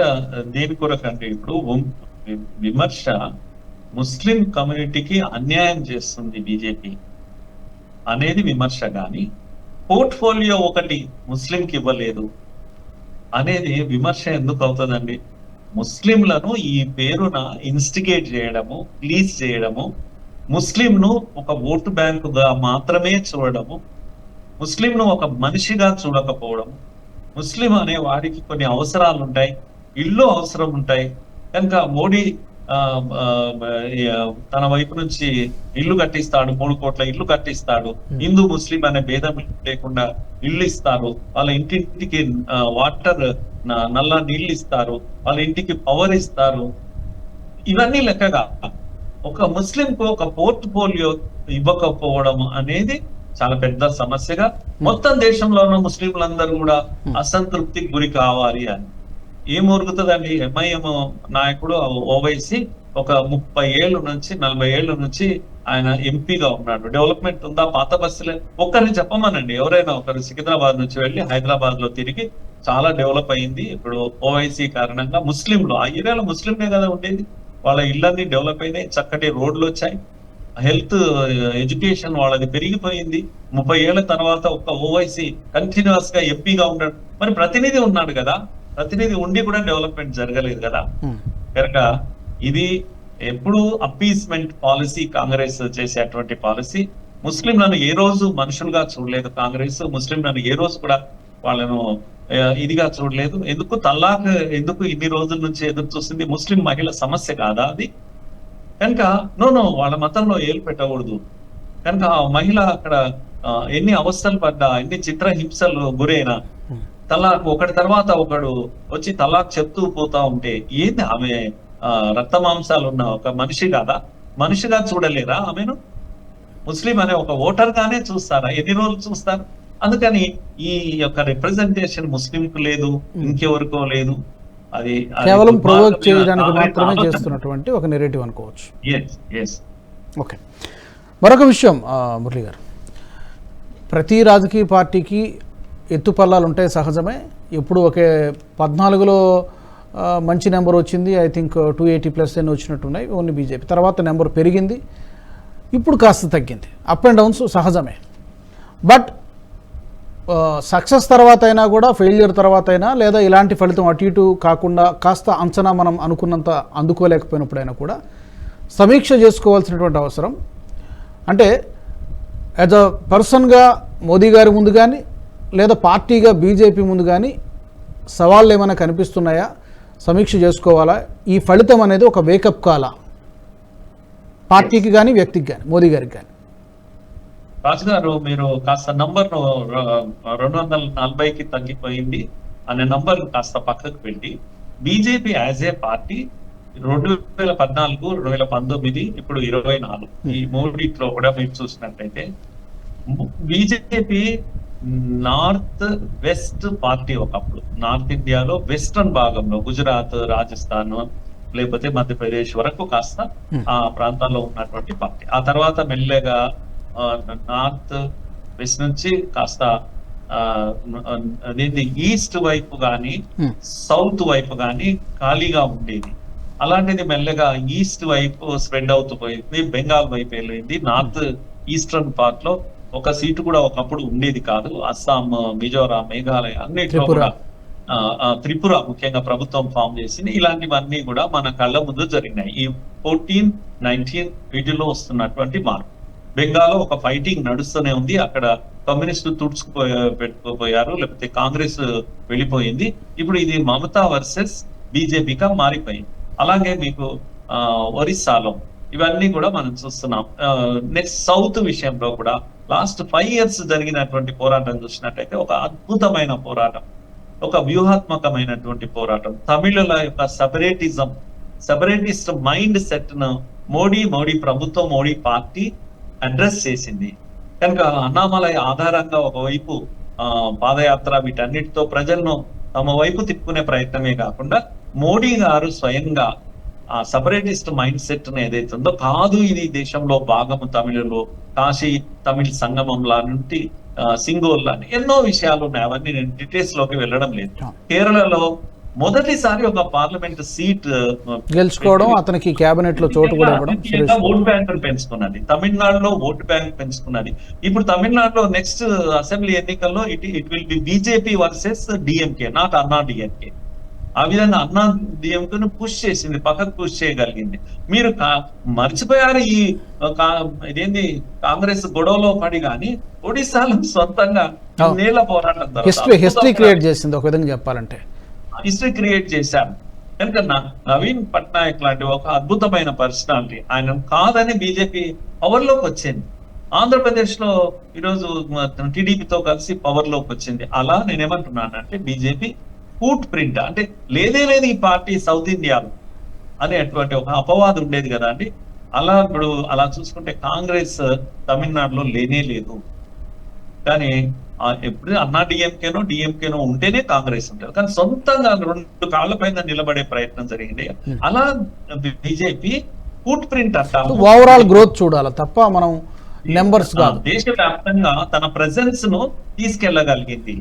Speaker 3: దేని కొరకంటే, ఇప్పుడు విమర్శ ముస్లిం కమ్యూనిటీకి అన్యాయం చేస్తుంది బీజేపీ అనేది విమర్శ, కానీ పోర్ట్ఫోలియో ఒకటి ముస్లింకి ఇవ్వలేదు అనేది విమర్శ ఎందుకు అవుతుందండి? ముస్లింలను ఈ పేరున ఇన్స్టిగేట్ చేయడము, ప్లీజ్ చేయడము, ముస్లింను ఒక ఓటు బ్యాంకుగా మాత్రమే చూడడము, ముస్లింను ఒక మనిషిగా చూడకపోవడం, ముస్లిం అనే వాడికి కొన్ని అవసరాలు ఉంటాయి, ఇల్లు అవసరం ఉంటాయి కనుక మోడీ తన వైపు నుంచి ఇల్లు కట్టిస్తాడు, 3 కోట్ల ఇల్లు కట్టిస్తాడు, హిందూ ముస్లిం అనే భేదం లేకుండా ఇల్లు ఇస్తారు, వాళ్ళ ఇంటింటికి వాటర్ నల్ల నీళ్ళు ఇస్తారు, వాళ్ళ ఇంటికి పవర్ ఇస్తారు. ఇవన్నీ లెక్కగా ఒక ముస్లింకు ఒక పోర్ట్ఫోలియో ఇవ్వకపోవడం అనేది చాలా పెద్ద సమస్యగా మొత్తం దేశంలో ఉన్న ముస్లింలందరూ కూడా అసంతృప్తికి గురి కావాలి అని. ఏం ఉరుగుతుందండి? ఎంఐఎం నాయకుడు ఓవైసీ ఒక 30 ఏళ్ళ నుంచి 40 ఏళ్ళ నుంచి ఆయన ఎంపీగా ఉన్నాడు. డెవలప్మెంట్ ఉందా? పాత బస్సులే ఒక్కరిని చెప్పమనండి, ఎవరైనా ఒకరు సికింద్రాబాద్ నుంచి వెళ్ళి హైదరాబాద్ లో తిరిగి చాలా డెవలప్ అయింది. ఇప్పుడు ఓవైసీ కారణంగా ముస్లింలు ఆ ఏరియాలో ముస్లింలే కదా ఉండేది, వాళ్ళ ఇళ్ళన్నీ డెవలప్ అయినాయి, చక్కటి రోడ్లు వచ్చాయి, హెల్త్ ఎడ్యుకేషన్ వాళ్ళది పెరిగిపోయింది. 30 ఏళ్ల తర్వాత ఒక ఓవైసీ కంటిన్యూస్ గా ఎంపీగా ఉన్నాడు. మరి ప్రతినిధి ఉన్నాడు కదా, ప్రతినిధి ఉండి కూడా డెవలప్మెంట్ జరగలేదు కదా. కనుక ఇది ఎప్పుడు అప్పీస్మెంట్ పాలసీ కాంగ్రెస్ చేసేటువంటి పాలసీ. ముస్లింలను ఏ రోజు మనుషులుగా చూడలేదు కాంగ్రెస్, ముస్లింలను ఏ రోజు కూడా వాళ్ళను ఇదిగా చూడలేదు. ఎందుకు తల్లాక్ ఎందుకు ఇన్ని రోజుల నుంచి ఎదురు చూస్తుంది? ముస్లిం మహిళ సమస్య కాదా అది? కనుక నో వాళ్ళ మతంలో ఏలు పెట్టకూడదు. కనుక ఆ మహిళ అక్కడ ఎన్ని అవస్థలు పడ్డా, ఎన్ని చిత్రహింసలు గురైనా, తలాక్ ఒకటి తర్వాత ఒకడు వచ్చి తలాక్ చెప్తూ పోతా ఉంటే ఏంది? ఆమె రక్త మాంసాలు ఉన్న ఒక మనిషి కాదా? మనిషిగా చూడలేరా ఆమెను? ముస్లిం అనే ఒక ఓటర్ గానే చూస్తారా? ఎన్ని రోజులు చూస్తారు? అందుకని ఈ యొక్క రిప్రజెంటేషన్ ముస్లింకు లేదు, ఇంకెవరికో లేదు. అది
Speaker 2: కేవలం ప్రొవోక్ చేయడానికి మాత్రమే చేస్తున్నటువంటి ఒక నెరేటివ్ అనుకోవచ్చు. ఓకే, మరొక విషయం మురళి గారు, ప్రతి రాజకీయ పార్టీకి ఎత్తుపల్లాలు ఉంటాయి, సహజమే. ఎప్పుడు ఒకే 14లో మంచి నెంబర్ వచ్చింది, ఐ థింక్ 280+ ఎన్ని వచ్చినట్టున్నాయి ఓన్లీ బీజేపీ. తర్వాత నెంబర్ పెరిగింది, ఇప్పుడు కాస్త తగ్గింది. అప్ అండ్ డౌన్స్ సహజమే. బట్ సక్సెస్ తర్వాత అయినా కూడా, ఫెయిల్యూర్ తర్వాత అయినా, లేదా ఇలాంటి ఫలితం అటు ఇటు కాకుండా కాస్త అంచనా మనం అనుకున్నంత అందుకోలేకపోయినప్పుడైనా కూడా సమీక్ష చేసుకోవాల్సినటువంటి అవసరం. అంటే యాజ్ అ పర్సన్గా మోదీ గారి ముందు కానీ, లేదా పార్టీగా బీజేపీ ముందు కానీ సవాళ్ళు ఏమైనా కనిపిస్తున్నాయా? సమీక్ష చేసుకోవాలా? ఈ ఫలితం అనేది ఒక వేకప్ కాలా పార్టీకి కానీ, వ్యక్తికి కానీ, మోదీ గారికి కానీ?
Speaker 3: రాజు గారు, మీరు కాస్త నంబర్ 240కి తగ్గిపోయింది అనే నంబర్ కాస్త పక్కకు పెట్టి, బీజేపీ యాజ్ ఏ పార్టీ 2014, 2019, ఇప్పుడు 24 ఈ మూడిట్లో కూడా మీరు చూసినట్టయితే బీజేపీ నార్త్ వెస్ట్ పార్టీ. ఒకప్పుడు నార్త్ ఇండియాలో వెస్టర్న్ భాగంలో గుజరాత్, రాజస్థాన్, లేకపోతే మధ్యప్రదేశ్ వరకు కాస్త ఆ ప్రాంతాల్లో ఉన్నటువంటి పార్టీ. ఆ తర్వాత మెల్లగా నార్త్ వెస్ట్ నుంచి కాస్త ఈస్ట్ వైపు గాని, సౌత్ వైపు గాని ఖాళీగా ఉండేది. అలాంటిది మెల్లగా ఈస్ట్ వైపు స్ప్రెడ్ అవుతూ పోయింది, బెంగాల్ వైపు వెళ్ళింది. నార్త్ ఈస్టర్న్ పార్ట్ లో ఒక సీటు కూడా ఒకప్పుడు ఉండేది కాదు. అస్సాం, మిజోరాం, మేఘాలయ అన్నిట్లో కూడా, త్రిపుర ముఖ్యంగా ప్రభుత్వం ఫామ్ చేసింది. ఇలాంటివన్నీ కూడా మన కళ్ళ ముందు జరిగినాయి. ఈ 14, 19 వీటిలో వస్తున్నటువంటి మార్పు. బెంగాల్లో ఒక ఫైటింగ్ నడుస్తూనే ఉంది. అక్కడ కమ్యూనిస్టులు పెట్టుకుపోయారు, లేకపోతే కాంగ్రెస్ వెళ్ళిపోయింది. ఇప్పుడు ఇది మమతా వర్సెస్ బీజేపీగా మారిపోయింది. అలాగే మీకు ఒరిస్సాలో ఇవన్నీ కూడా మనం చూస్తున్నాం. నెక్స్ట్ సౌత్ విషయంలో కూడా లాస్ట్ 5 years జరిగినటువంటి పోరాటం చూసినట్టయితే ఒక అద్భుతమైన పోరాటం, ఒక వ్యూహాత్మకమైనటువంటి పోరాటం. తమిళుల యొక్క సెపరేటిస్ట్ మైండ్ సెట్ ను మోడీ ప్రభుత్వం, మోడీ పార్టీ అడ్రస్ చేసింది. కనుక అన్నామలై ఆధారంగా ఒకవైపు పాదయాత్ర వీటన్నిటితో ప్రజలను తమ వైపు తిప్పుకునే ప్రయత్నమే కాకుండా మోడీ గారు స్వయంగా ఆ సెపరేటిస్ట్ మైండ్ సెట్ ను ఏదైతే ఉందో, కాదు ఇది దేశంలో భాగము తమిళులు, కాశీ తమిళ సంగమంలా నుండి సింగోల్ అని ఎన్నో విషయాలు ఉన్నాయి. అవన్నీ నేను డీటెయిల్స్ లోకి వెళ్ళడం లేదు. కేరళలో మొదటిసారి ఒక పార్లమెంట్ సీట్
Speaker 2: గెలుచుకోవడం, అతనికి కేబినెట్ లో చోటు కూడా ఇవ్వడం,
Speaker 3: ఓట్ బ్యాంక్ పెంచుకున్నది. తమిళనాడులో ఓట్ బ్యాంక్ పెంచుకున్నది. ఇప్పుడు తమిళనాడులో నెక్స్ట్ అసెంబ్లీ ఎన్నికల్లో it will be BJP versus DMK, not అన్నా డిఎంకే. ఆ విధంగా అన్నా డిఎంకేను పుష్ చేసింది, పక్కకు పుష్ చేయగలిగింది. మీరు మర్చిపోయారు ఇదేంది కాంగ్రెస్ గొడవలో పడి, కానీ ఒడిశాలో సొంతంగా నేల పోరాటం
Speaker 2: హిస్టరీ క్రియేట్ చేసింది ఒక విధంగా చెప్పాలంటే.
Speaker 3: హిస్టరీ క్రియేట్ చేశారు. కనుక నవీన్ పట్నాయక్ లాంటి ఒక అద్భుతమైన పర్సనాలిటీ, ఆయన కాదని బీజేపీ పవర్ లోకి వచ్చింది. ఆంధ్రప్రదేశ్ లో ఈరోజు టీడీపీతో కలిసి పవర్ లోకి వచ్చింది. అలా నేనేమంటున్నానంటే బీజేపీ ఫుట్ ప్రింట్ అంటే లేదే లేదు ఈ పార్టీ సౌత్ ఇండియాలో అనేటువంటి ఒక అపవాదం ఉండేది కదా అండి. అలా ఇప్పుడు అలా చూసుకుంటే కాంగ్రెస్ తమిళనాడులో లేనే లేదు. కానీ ఎప్పుడు అన్నా డిఎంకేనో ఉంటేనే కాంగ్రెస్ ఉంటారు. కానీ సొంతంగా 2 కాళ్ళ పైన నిలబడే ప్రయత్నం జరిగింది. అలా బీజేపీ ఫుట్ ప్రింట్ అంటారు.
Speaker 2: ఓవరాల్ గ్రోత్ చూడాలి తప్ప మనం నెంబర్స్ కాదు.
Speaker 3: దేశవ్యాప్తంగా తన ప్రెజెన్స్ ను తీసుకెళ్లగలిగింది.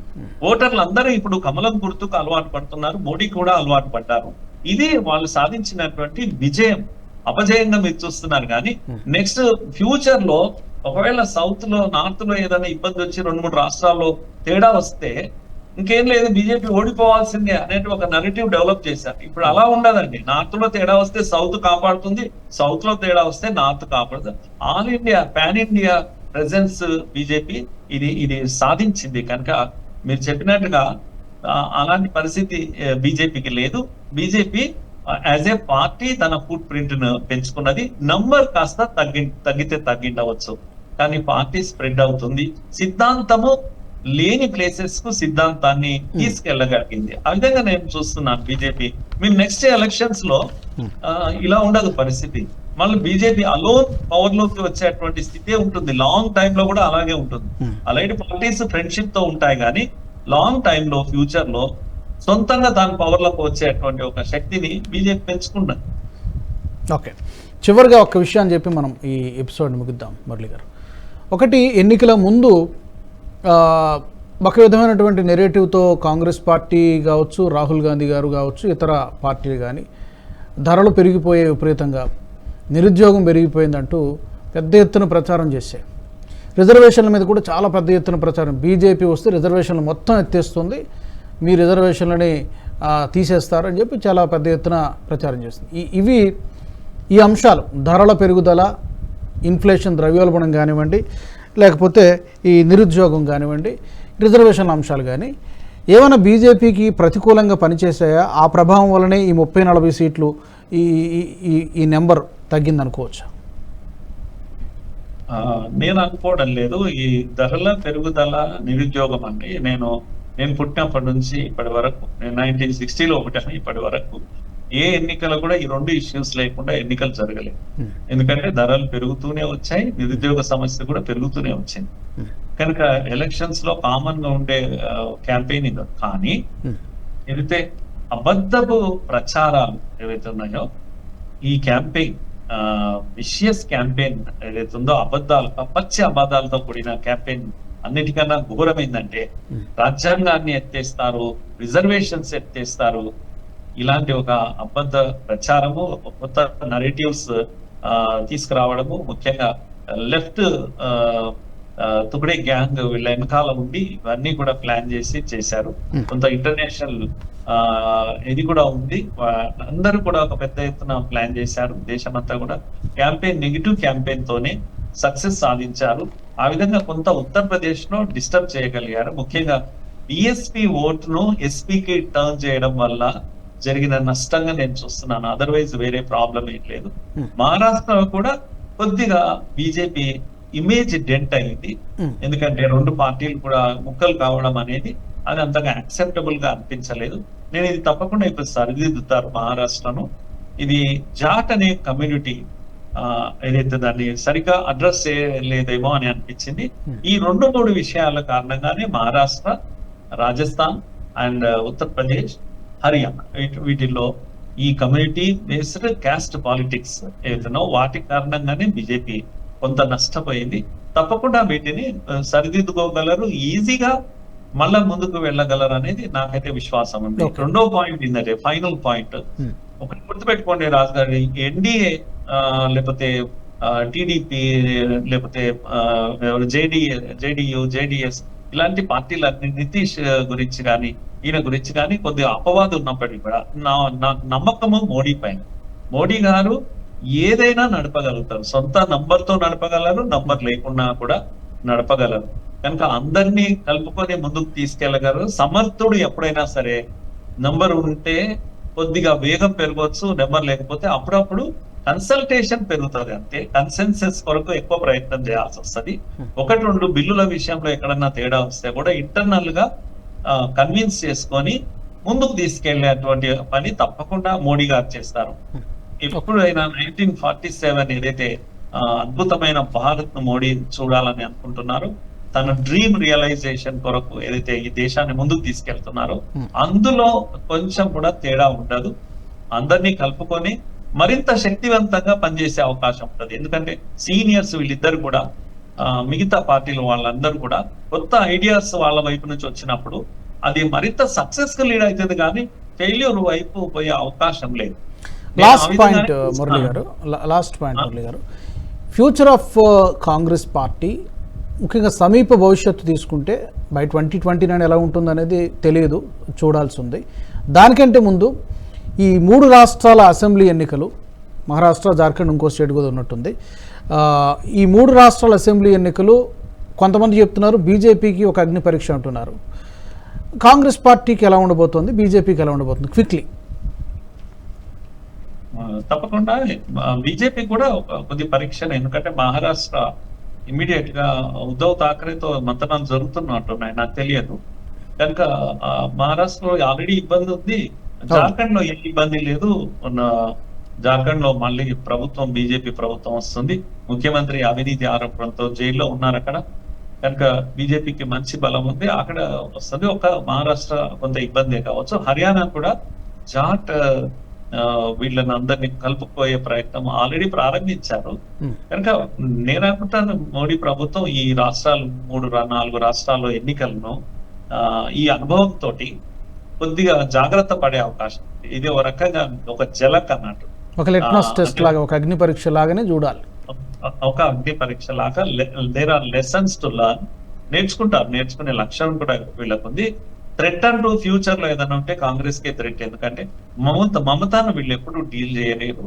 Speaker 3: ఓటర్లు అందరూ ఇప్పుడు కమలం గుర్తుకు అలవాటు పడుతున్నారు, మోడీ కూడా అలవాటు పడ్డారు. ఇది వాళ్ళు సాధించినటువంటి విజయం. అపజయంగా మీరు చూస్తున్నారు. కానీ నెక్స్ట్ ఫ్యూచర్ లో ఒకవేళ సౌత్ లో, నార్త్ లో ఏదైనా ఇబ్బంది వచ్చి 2-3 రాష్ట్రాల్లో తేడా వస్తే ఇంకేం లేదు, బీజేపీ ఓడిపోవాల్సిందే అనేది ఒక నరేటివ్ డెవలప్ చేశారు. ఇప్పుడు అలా ఉండదండి. నార్త్ లో తేడా వస్తే సౌత్ కాపాడుతుంది, సౌత్ లో తేడా వస్తే నార్త్ కాపాడుతుంది. All India, pan India presence BJP ఇది సాధించింది. కనుక మీరు చెప్పినట్టుగా అలాంటి పరిస్థితి బీజేపీకి లేదు. బీజేపీ యాజ్ ఏ పార్టీ తన ఫుట్ ప్రింట్ ను పెంచుకున్నది. నంబర్ కాస్త తగ్గితే తగ్గిండవచ్చు, కానీ పార్టీ స్ప్రెడ్ అవుతుంది. సిద్ధాంతము లేని ప్లేసెస్ కు సిద్ధాంతాన్ని తీసుకెళ్లగలిగింది. ఆ విధంగా నేను చూస్తున్నాను బీజేపీ. మీరు నెక్స్ట్ ఎలక్షన్స్ లో ఇలా ఉండదు పరిస్థితి. మళ్ళీ బీజేపీ అలోన్ పవర్ లోకి వచ్చేటువంటి స్థితే ఉంటుంది. లాంగ్ టైమ్ లో కూడా అలాగే ఉంటుంది. అలాంటి పార్టీస్ ఫ్రెండ్షిప్ తో ఉంటాయి, కానీ లాంగ్ టైమ్ లో ఫ్యూచర్ లో సొంతంగా దాని పవర్ లోకి వచ్చేటువంటి ఒక శక్తిని బీజేపీ పెంచుకున్నది.
Speaker 2: ఓకే, చివరిగా ఒక విషయాన్ని చెప్పి మనం ఈ ఎపిసోడ్ ముగిద్దాం మురళి గారు. ఒకటి, ఎన్నికల ముందు ఒక విధమైనటువంటి నెరేటివ్తో కాంగ్రెస్ పార్టీ కావచ్చు, రాహుల్ గాంధీ గారు కావచ్చు, ఇతర పార్టీలు కానీ ధరలు పెరిగిపోయే విపరీతంగా, నిరుద్యోగం పెరిగిపోయిందంటూ పెద్ద ఎత్తున ప్రచారం చేశాయి. రిజర్వేషన్ల మీద కూడా చాలా పెద్ద ఎత్తున ప్రచారం. బీజేపీ వస్తే రిజర్వేషన్లు మొత్తం ఎత్తేస్తుంది, మీ రిజర్వేషన్లని తీసేస్తారని చెప్పి చాలా పెద్ద ఎత్తున ప్రచారం చేస్తుంది. ఈ అంశాలు, ధరల పెరుగుదల, ఇన్ఫ్లేషన్, ద్రవ్యోల్బణం కానివ్వండి, లేకపోతే ఈ నిరుద్యోగం కానివ్వండి, రిజర్వేషన్ అంశాలు కానీ ఏమైనా బీజేపీకి ప్రతికూలంగా పనిచేసాయా? ఆ ప్రభావం వల్లనే ఈ 30-40 సీట్లు ఈ నెంబర్ తగ్గిందనుకోవచ్చా?
Speaker 3: నేను అనుకోవడం లేదు. ఈ ధరల పెరుగుదల, నిరుద్యోగం అంటే నేను పుట్టినప్పటి నుంచి ఇప్పటి వరకు, నేను 1960లో పుట్టాను, ఇప్పటి వరకు ఏ ఎన్నికలు కూడా ఈ 2 ఇష్యూస్ లేకుండా ఎన్నికలు జరగలేదు. ఎందుకంటే ధరలు పెరుగుతూనే వచ్చాయి, నిరుద్యోగ సమస్య కూడా పెరుగుతూనే వచ్చింది. కనుక ఎలక్షన్స్ లో కామన్ గా ఉండే క్యాంపెయినింగ్. కానీ ఏదైతే అబద్ధపు ప్రచారాలు ఏవైతే ఉన్నాయో, ఈ క్యాంపెయిన్ విషియస్ క్యాంపెయిన్ ఏదైతే ఉందో, పచ్చి అబద్ధాలతో కూడిన క్యాంపెయిన్ అన్నిటికన్నా ఘోరమైందంటే రాజ్యాంగాన్ని ఎత్తేస్తారు, రిజర్వేషన్స్ ఎత్తేస్తారు, ఇలాంటి ఒక అబద్ధ ప్రచారము, కొత్త నరేటివ్స్ తీసుకురావడము, ముఖ్యంగా లెఫ్ట్ తుకడే గ్యాంగ్ వీళ్ళ వెనకాల ఉండి ఇవన్నీ కూడా ప్లాన్ చేశారు. కొంత ఇంటర్నేషనల్ ఇది కూడా ఉంది. అందరూ కూడా ఒక పెద్ద ఎత్తున ప్లాన్ చేశారు. దేశమంతా కూడా క్యాంపెయిన్, నెగిటివ్ క్యాంపెయిన్ తోనే సక్సెస్ సాధించారు. ఆ విధంగా కొంత ఉత్తరప్రదేశ్ లో డిస్టర్బ్ చేయగలిగారు. ముఖ్యంగా బిఎస్పి ఓటును ఎస్పీకి టర్న్ చేయడం వల్ల జరిగిన నష్టంగా నేను చూస్తున్నాను. అదర్వైజ్ వేరే ప్రాబ్లం ఏం లేదు. మహారాష్ట్రలో కూడా కొద్దిగా బీజేపీ ఇమేజ్ డెంట్ అయింది. ఎందుకంటే రెండు పార్టీలు కూడా ముక్కలు కావడం అనేది అది అంతగా యాక్సెప్టబుల్ గా అనిపించలేదు. నేను ఇది తప్పకుండా ఇప్పుడు సరిదిద్దుతారు మహారాష్ట్రను. ఇది జాట్ అనే కమ్యూనిటీ ఏదైతే దాన్ని సరిగా అడ్రస్ చేయలేదేమో అని అనిపించింది. ఈ 2-3 విషయాల కారణంగానే మహారాష్ట్ర, రాజస్థాన్ అండ్ ఉత్తరప్రదేశ్, హర్యానా వీటిల్లో ఈ కమ్యూనిటీ బేస్డ్ క్యాస్ట్ పాలిటిక్స్ ఏదైనా వాటి కారణంగానే బీజేపీ కొంత నష్టపోయింది. తప్పకుండా వీటిని సరిదిద్దుకోగలరు, ఈజీగా మళ్ళా ముందుకు వెళ్ళగలరు అనేది నాకైతే విశ్వాసం ఉంది. రెండో పాయింట్ ఏంటంటే ఫైనల్ పాయింట్ ఒకటి గుర్తుపెట్టుకోండి రాజు గారి, ఎన్డీఏ లేకపోతే టీడీపీ లేకపోతే జేడీయూ, జేడీఎస్ ఇలాంటి పార్టీలన్నీ నితీష్ గురించి కానీ ఈయన గురించి కానీ కొద్దిగా అపవాదు ఉన్నప్పటికీ కూడా నాకు నమ్మకము మోడీ పైన. మోడీ గారు ఏదైనా నడపగలుగుతారు, సొంత నంబర్తో నడపగలరు, నంబర్ లేకున్నా కూడా నడపగలరు. కనుక అందరినీ కలుపుకొని ముందుకు తీసుకెళ్లగలరు. సమర్థుడు ఎప్పుడైనా సరే నంబర్ ఉంటే కొద్దిగా వేగం పెరగవచ్చు, నెంబర్ లేకపోతే అప్పుడప్పుడు కన్సల్టేషన్ పెరుగుతుంది. అంతే, కన్సెన్సస్ కొరకు ఎక్కువ ప్రయత్నం చేయాల్సి వస్తుంది. 1-2 బిల్లుల విషయంలో ఎక్కడన్నా తేడా వస్తే కూడా ఇంటర్నల్ గా కన్విన్స్ చేసుకొని ముందుకు తీసుకెళ్లేటువంటి పని తప్పకుండా మోడీ గారు చేస్తారు. ఎప్పుడైనా 1947 ఏదైతే అద్భుతమైన భారత్ ను మోడీ చూడాలని అనుకుంటున్నారు, తన డ్రీమ్ రియలైజేషన్ కొరకు ఏదైతే ఈ దేశాన్ని ముందుకు తీసుకెళ్తున్నారో అందులో కొంచెం కూడా తేడా ఉండదు. అందరినీ కలుపుకొని మరింత శక్తివంతంగా పనిచేసే అవకాశం ఉంటుంది. ఎందుకంటే సీనియర్స్ వీళ్ళిద్దరు కూడా మిగతా పార్టీలు వాళ్ళందరూ కూడా కొత్త ఐడియాస్ వాళ్ళ వైపు నుంచి వచ్చినప్పుడు అది మరింత సక్సెస్ గా లీడ్ అవుతుంది, కానీ ఫెయిల్యూర్ వైపు పోయే అవకాశం లేదు.
Speaker 2: లాస్ట్ పాయింట్ మురళి గారు, ఫ్యూచర్ ఆఫ్ కాంగ్రెస్ పార్టీ ముఖ్యంగా సమీప భవిష్యత్తు తీసుకుంటే బై 2029 ఎలా ఉంటుందనేది తెలియదు, చూడాల్సి ఉంది. దానికంటే ముందు ఈ 3 రాష్ట్రాల అసెంబ్లీ ఎన్నికలు, మహారాష్ట్ర, జార్ఖండ్, ఇంకో స్టేట్ కూడా ఉన్నట్టుంది. ఈ 3 రాష్ట్రాల అసెంబ్లీ ఎన్నికలు కొంతమంది చెప్తున్నారు బీజేపీకి ఒక అగ్ని పరీక్ష అంటున్నారు. కాంగ్రెస్ పార్టీకి ఎలా ఉండబోతోంది, బీజేపీకి ఎలా ఉండబోతుంది? క్విక్లీ.
Speaker 3: తప్పకుండా బీజేపీ కూడా కొద్ది పరీక్ష. ఎందుకంటే మహారాష్ట్ర ఇమీడియట్ గా ఉద్ధవ్ ఠాక్రేతో మంతనాలు జరుగుతున్నట్టున్నాయి, నాకు తెలియదు. కనుక మహారాష్ట్రలో ఆల్రెడీ ఇబ్బంది ఉంది, జార్ఖండ్ లో ఏ ఇబ్బంది లేదు. జార్ఖండ్ లో మళ్ళీ ప్రభుత్వం, బీజేపీ ప్రభుత్వం వస్తుంది. ముఖ్యమంత్రి అవినీతి ఆరోపణలతో జైల్లో ఉన్నారు అక్కడ. కనుక బీజేపీకి మంచి బలం ఉంది, అక్కడ వస్తుంది. ఒక మహారాష్ట్ర కొంత ఇబ్బందే కావచ్చు. హర్యానా కూడా జాట్ వీళ్ళని అందరినీ కలుపుకోయే ప్రయత్నం ఆల్రెడీ ప్రారంభించారు. కనుక నేను అనుకుంటాను మోడీ ప్రభుత్వం ఈ రాష్ట్రాలు 3-4 రాష్ట్రాల్లో ఎన్నికలను ఈ అనుభవంతో కొద్దిగా జాగ్రత్త పడే అవకాశం. ఇది ఒక రకంగా ఒక జలక్ అన్నట్టు,
Speaker 2: ఒక లిట్మస్ టెస్ట్ లాగా, ఒక అగ్ని పరీక్ష లాగానే చూడాలి.
Speaker 3: ఒక అగ్ని పరీక్ష లాగా there are lessons to learn. నేర్చుకునే లక్ష్యం కూడా వీళ్ళకు ఉంది. థ్రెట్ అంటూ ఫ్యూచర్ లో ఏదైనా ఉంటే కాంగ్రెస్ కే థ్రెట్. ఎందుకంటే మమతాను వీళ్ళు ఎప్పుడు డీల్ చేయలేరు,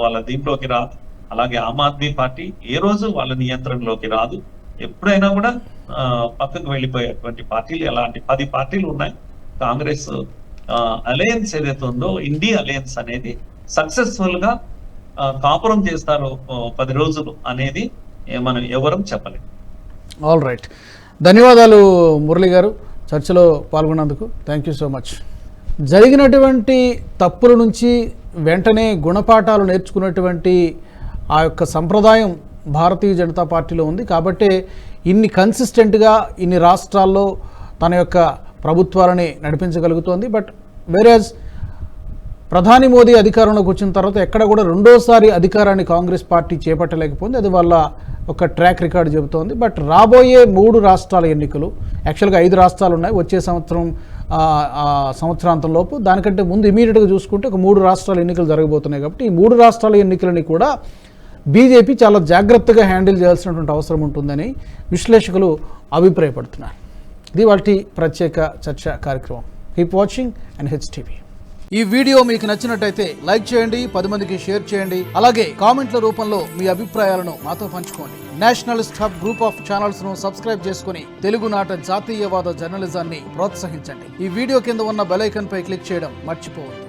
Speaker 3: వాళ్ళ దీంట్లోకి రాదు. అలాగే ఆమ్ ఆద్మీ పార్టీ ఏ రోజు వాళ్ళ నియంత్రణలోకి రాదు. ఎప్పుడైనా కూడా పక్కకు వెళ్ళిపోయేటువంటి పార్టీలు ఎలాంటి 10 పార్టీలు ఉన్నాయి. కాంగ్రెస్ అలయన్స్ ఏదైతే ఉందో, ఇండియా అలయన్స్ అనేది సక్సెస్ఫుల్ గా కాపురం చేస్తారు 10 రోజులు అనేది మనం ఎవరం చెప్పలేము.
Speaker 2: ఆల్ రైట్, ధన్యవాదాలు మురళి గారు చర్చలో పాల్గొన్నందుకు. Thank you so much. జరిగినటువంటి తప్పుల నుంచి వెంటనే గుణపాఠాలు నేర్చుకున్నటువంటి ఆ యొక్క సంప్రదాయం భారతీయ జనతా పార్టీలో ఉంది. కాబట్టి ఇన్ని కన్సిస్టెంట్గా ఇన్ని రాష్ట్రాల్లో తన యొక్క ప్రభుత్వాలని నడిపించగలుగుతోంది. బట్ వేరేజ్ ప్రధాని మోదీ అధికారంలోకి వచ్చిన తర్వాత ఎక్కడ కూడా రెండోసారి అధికారాన్ని కాంగ్రెస్ పార్టీ చేపట్టలేకపోయింది. అది వాళ్ళ ఒక ట్రాక్ రికార్డు చెబుతోంది. బట్ రాబోయే 3 రాష్ట్రాల ఎన్నికలు, యాక్చువల్గా 5 రాష్ట్రాలు ఉన్నాయి వచ్చే సంవత్సరాంతంలోపు. దానికంటే ముందు ఇమీడియట్గా చూసుకుంటే ఒక 3 రాష్ట్రాల ఎన్నికలు జరగబోతున్నాయి. కాబట్టి ఈ 3 రాష్ట్రాల ఎన్నికలని కూడా బీజేపీ చాలా జాగ్రత్తగా హ్యాండిల్ చేయాల్సినటువంటి అవసరం ఉంటుందని విశ్లేషకులు అభిప్రాయపడుతున్నారు. ఇది వాటి ప్రత్యేక చర్చ కార్యక్రమం. Keep watching and HTV. ఈ వీడియో మీకు నచ్చినట్టయితే లైక్ చేయండి, 10 మందికి షేర్ చేయండి. అలాగే కామెంట్ల రూపంలో మీ అభిప్రాయాలను మాతో పంచుకోండి. Nationalist hub group of channels ను సబ్స్క్రైబ్ చేసుకుని తెలుగునాట జాతీయవాద జర్నలిజాన్ని ప్రోత్సహించండి. ఈ వీడియో కింద ఉన్న బెల్ ఐకాన్ పై క్లిక్ చేయడం మర్చిపోవద్దు.